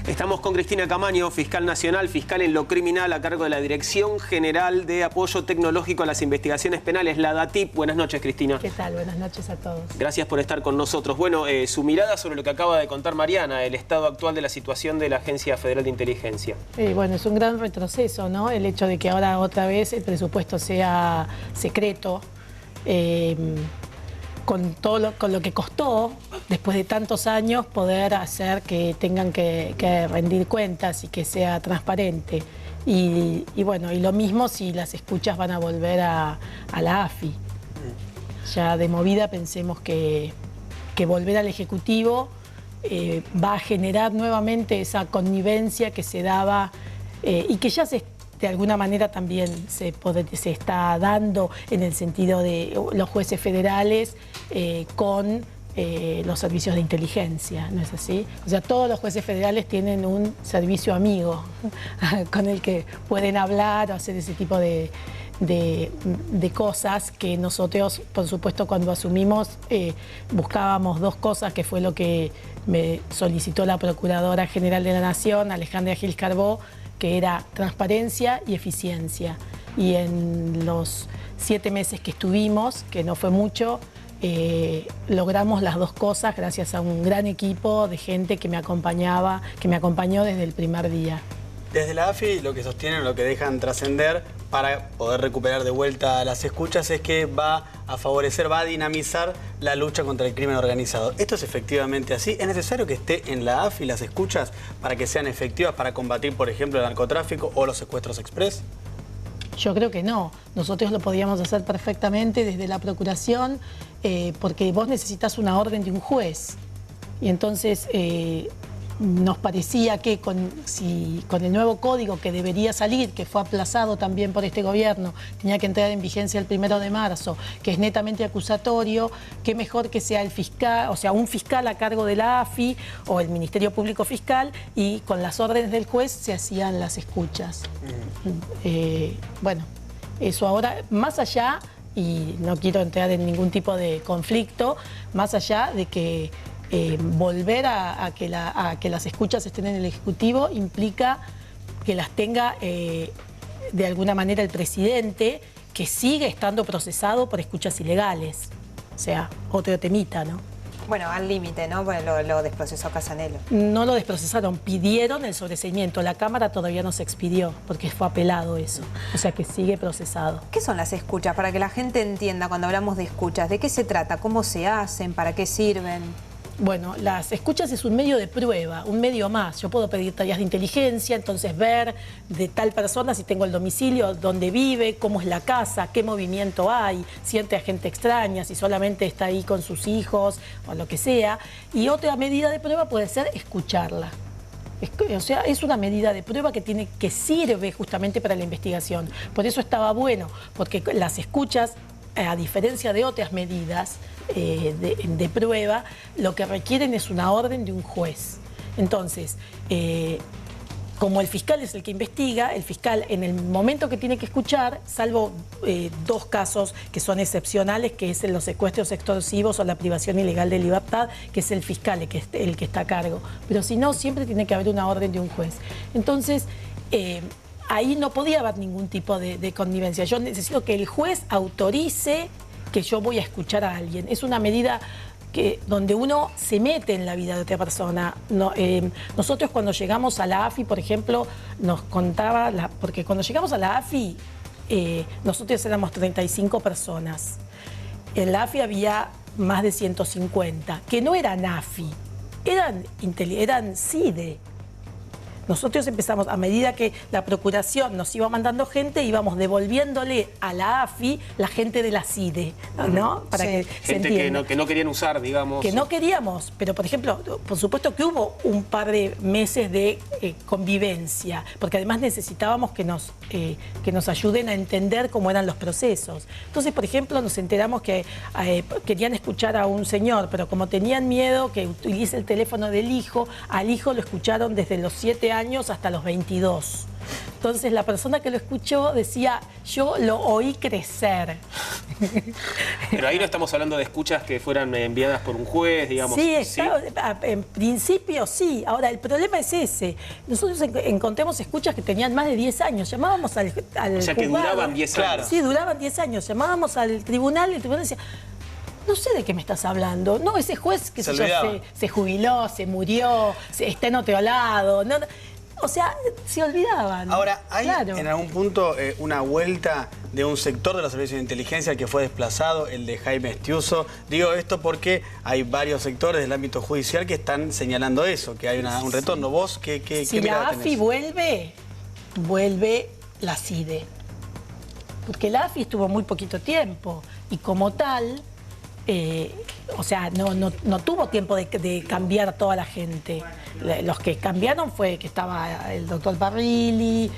Estamos con Cristina Camaño, fiscal nacional, fiscal en lo criminal a cargo de la Dirección General de Apoyo Tecnológico a las Investigaciones Penales, la DATIP. Buenas noches, Cristina. ¿Qué tal? Buenas noches a todos. Gracias por estar con nosotros. Bueno, su mirada sobre lo que acaba de contar Mariana, el estado actual de la situación de la Agencia Federal de Inteligencia. Bueno, es un gran retroceso, ¿no? El hecho de que ahora otra vez el presupuesto sea secreto, con lo que costó, después de tantos años, poder hacer que tengan que rendir cuentas y que sea transparente. Y bueno, y lo mismo si las escuchas van a volver a la AFI. Ya de movida pensemos que volver al Ejecutivo va a generar nuevamente esa connivencia que se daba y que ya de alguna manera también se está dando en el sentido de los jueces federales con los servicios de inteligencia, ¿no es así? O sea, todos los jueces federales tienen un servicio amigo con el que pueden hablar o hacer ese tipo de cosas que nosotros, por supuesto, cuando asumimos, buscábamos dos cosas, que fue lo que me solicitó la Procuradora General de la Nación, Alejandra Gil Carbó, que era transparencia y eficiencia. Y en los 7 meses que estuvimos, que no fue mucho, logramos las dos cosas gracias a un gran equipo de gente que me acompañó desde el primer día. Desde la AFI lo que sostienen, lo que dejan trascender para poder recuperar de vuelta las escuchas es que va a favorecer, va a dinamizar la lucha contra el crimen organizado. ¿Esto es efectivamente así? ¿Es necesario que esté en la AFI las escuchas para que sean efectivas para combatir, por ejemplo, el narcotráfico o los secuestros express? Yo creo que no. Nosotros lo podíamos hacer perfectamente desde la Procuración porque vos necesitas una orden de un juez. Y entonces nos parecía que con el nuevo código que debería salir, que fue aplazado también por este gobierno, tenía que entrar en vigencia el 1 de marzo, que es netamente acusatorio, qué mejor que sea el fiscal, o sea, un fiscal a cargo de la AFI o el Ministerio Público Fiscal, y con las órdenes del juez se hacían las escuchas. Bueno, eso ahora, más allá, y no quiero entrar en ningún tipo de conflicto, más allá de que volver a que las escuchas estén en el Ejecutivo implica que las tenga de alguna manera el presidente, que sigue estando procesado por escuchas ilegales. O sea, otro temita, ¿no? Bueno, al límite, ¿no? Bueno, lo desprocesó Casanelo. No lo desprocesaron, pidieron el sobreseimiento. La Cámara todavía no se expidió porque fue apelado eso. O sea que sigue procesado. ¿Qué son las escuchas? Para que la gente entienda cuando hablamos de escuchas, ¿de qué se trata? ¿Cómo se hacen? ¿Para qué sirven? Bueno, las escuchas es un medio de prueba, un medio más. Yo puedo pedir tareas de inteligencia, entonces ver de tal persona si tengo el domicilio, dónde vive, cómo es la casa, qué movimiento hay, si entra gente extraña, si solamente está ahí con sus hijos o lo que sea. Y otra medida de prueba puede ser escucharla. O sea, es una medida de prueba que sirve justamente para la investigación. Por eso estaba bueno, porque las escuchas, a diferencia de otras medidas de prueba, lo que requieren es una orden de un juez. Entonces, como el fiscal es el que investiga, el fiscal en el momento que tiene que escuchar, salvo 2 casos que son excepcionales, que es los secuestros extorsivos o la privación ilegal de libertad, que es el fiscal el que está a cargo. Pero si no, siempre tiene que haber una orden de un juez. Entonces, ahí no podía haber ningún tipo de connivencia. Yo necesito que el juez autorice que yo voy a escuchar a alguien. Es una medida donde uno se mete en la vida de otra persona. Nosotros cuando llegamos a la AFI, por ejemplo, nos contaba, porque cuando llegamos a la AFI, nosotros éramos 35 personas. En la AFI había más de 150, que no eran AFI, eran CIDE. Nosotros empezamos, a medida que la Procuración nos iba mandando gente, íbamos devolviéndole a la AFI la gente de la CIDE, ¿no? Para que se entienda. Que no querían usar, digamos. Que no queríamos, pero por ejemplo, por supuesto que hubo un par de meses de convivencia, porque además necesitábamos que nos ayuden a entender cómo eran los procesos. Entonces, por ejemplo, nos enteramos que querían escuchar a un señor, pero como tenían miedo que utilice el teléfono del hijo, al hijo lo escucharon desde los 7 años hasta los 22. Entonces la persona que lo escuchó decía, yo lo oí crecer. Pero ahí no estamos hablando de escuchas que fueran enviadas por un juez, digamos. Sí, en principio sí. Ahora, el problema es ese. Nosotros encontramos escuchas que tenían más de 10 años. Llamábamos al O sea, que juzgado. duraban 10 años. Claro. Sí, duraban 10 años. Llamábamos al tribunal y el tribunal decía, no sé de qué me estás hablando. No, ese juez que se jubiló, se murió, está en otro lado. No, o sea, se olvidaban. Ahora, ¿hay Claro. en algún punto una vuelta de un sector de los servicios de inteligencia que fue desplazado, el de Jaime Estiuso? Digo esto porque hay varios sectores del ámbito judicial que están señalando eso, que hay un retorno. ¿Vos qué Si mirada la AFI tenés? vuelve la CIDE. Porque la AFI estuvo muy poquito tiempo y como tal, o sea, no tuvo tiempo de cambiar toda la gente. Los que cambiaron fue que estaba el doctor Parrilli,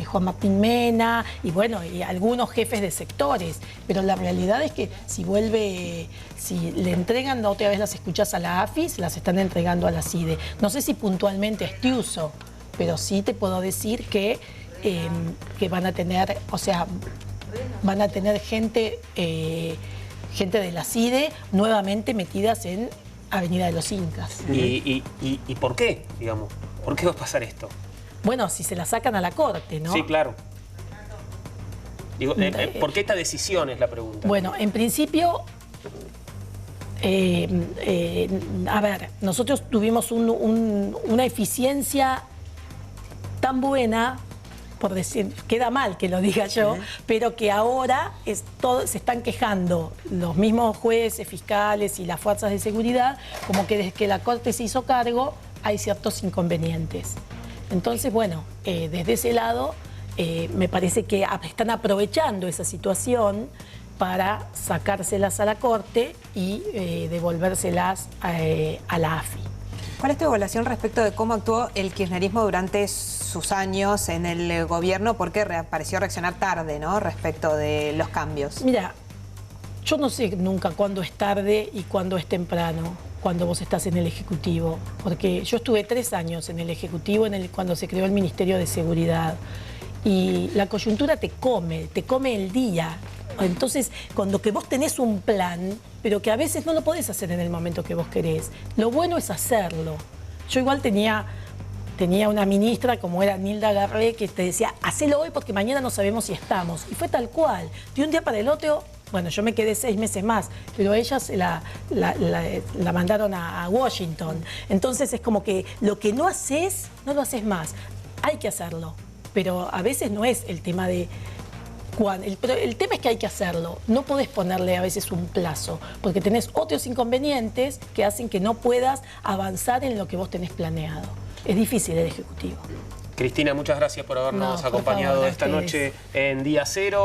Juan Martín Mena y bueno, y algunos jefes de sectores. Pero la realidad es que si le entregan otra vez las escuchas a la AFI, se las están entregando a la CIDE. No sé si puntualmente Estiuso, pero sí te puedo decir que van a tener, o sea, van a tener gente de la CIDE nuevamente metidas en Avenida de los Incas. ¿Y por qué, digamos? ¿Por qué va a pasar esto? Bueno, si se la sacan a la corte, ¿no? Sí, claro. Digo, ¿por qué esta decisión es la pregunta? Bueno, en principio, a ver, nosotros tuvimos una eficiencia tan buena, por decir, queda mal que lo diga yo, pero que ahora se están quejando los mismos jueces, fiscales y las fuerzas de seguridad, como que desde que la Corte se hizo cargo hay ciertos inconvenientes. Entonces, bueno, desde ese lado me parece que están aprovechando esa situación para sacárselas a la Corte y devolvérselas a la AFI. ¿Cuál es tu evaluación respecto de cómo actuó el kirchnerismo durante sus años en el gobierno? Porque pareció reaccionar tarde, ¿no? Respecto de los cambios. Mira, yo no sé nunca cuándo es tarde y cuándo es temprano, cuando vos estás en el Ejecutivo. Porque yo estuve 3 años en el Ejecutivo cuando se creó el Ministerio de Seguridad. Y la coyuntura te come el día. Entonces, cuando que vos tenés un plan, pero que a veces no lo podés hacer en el momento que vos querés, lo bueno es hacerlo. Yo igual tenía una ministra como era Nilda Garré que te decía, hacelo hoy porque mañana no sabemos si estamos. Y fue tal cual. De un día para el otro, bueno, yo me quedé 6 meses más, pero a ella la mandaron a Washington. Entonces es como que lo que no haces, no lo haces más. Hay que hacerlo. Pero a veces no es el tema de... El tema es que hay que hacerlo. No podés ponerle a veces un plazo, porque tenés otros inconvenientes que hacen que no puedas avanzar en lo que vos tenés planeado. Es difícil el Ejecutivo. Cristina, muchas gracias por habernos acompañado esta noche en Día Cero.